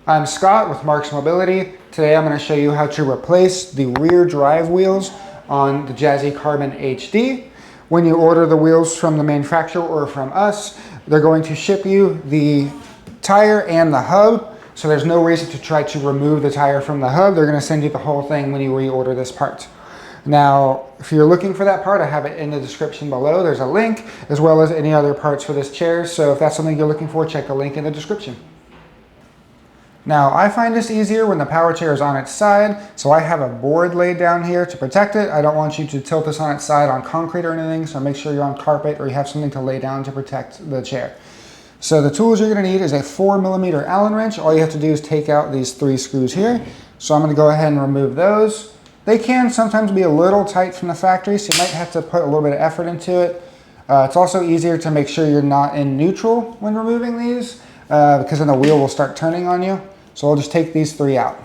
I'm Scott with Marc's Mobility. Today I'm going to show you how to replace the rear drive wheels on the Jazzy Carbon HD. When you order the wheels from the manufacturer or from us, they're going to ship you the tire and the hub, so there's no reason to try to remove the tire from the hub. They're going to send you the whole thing when you reorder this part. Now, if you're looking for that part, I have it in the description below. There's a link, as well as any other parts for this chair, so if that's something you're looking for, check the link in the description. Now, I find this easier when the power chair is on its side, so I have a board laid down here to protect it. I don't want you to tilt this on its side on concrete or anything, so make sure you're on carpet or you have something to lay down to protect the chair. So the tools you're going to need is a 4mm Allen wrench. All you have to do is take out these 3 screws here. So I'm going to go ahead and remove those. They can sometimes be a little tight from the factory, so you might have to put a little bit of effort into it. It's also easier to make sure you're not in neutral when removing these, because then the wheel will start turning on you. So I'll just take these 3 out.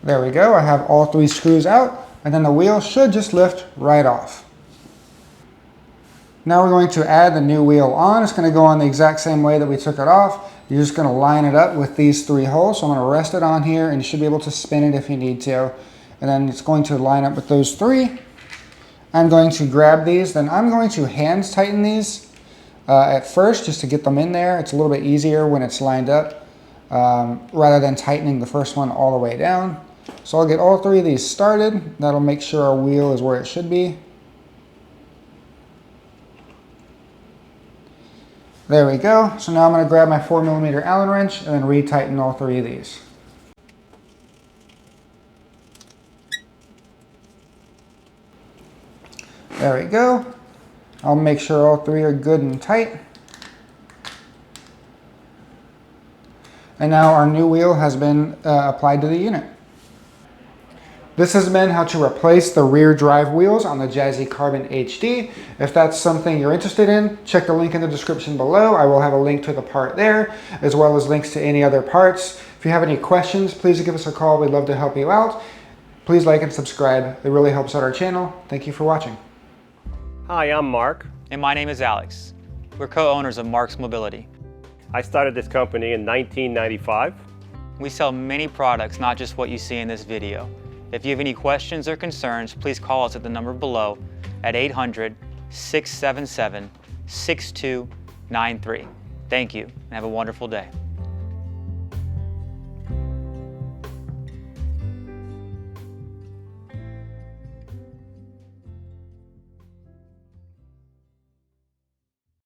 There we go, I have all 3 screws out, and then the wheel should just lift right off. Now we're going to add the new wheel on. It's going to go on the exact same way that we took it off. You're just going to line it up with these 3 holes. So I'm going to rest it on here, and you should be able to spin it if you need to. And then it's going to line up with those 3. I'm going to grab these, then I'm going to hand tighten these at first just to get them in there. It's a little bit easier when it's lined up rather than tightening the first one all the way down. So I'll get all 3 of these started. That'll make sure our wheel is where it should be. There we go. So now I'm going to grab my 4mm Allen wrench and then retighten all 3 of these. There we go. I'll make sure all 3 are good and tight. And now our new wheel has been applied to the unit. This has been how to replace the rear drive wheels on the Jazzy Carbon HD. If that's something you're interested in, check the link in the description below. I will have a link to the part there, as well as links to any other parts. If you have any questions, please give us a call. We'd love to help you out. Please like and subscribe. It really helps out our channel. Thank you for watching. Hi, I'm Marc. And my name is Alex. We're co-owners of Marc's Mobility. I started this company in 1995. We sell many products, not just what you see in this video. If you have any questions or concerns, please call us at the number below at 800-677-6293. Thank you, and have a wonderful day.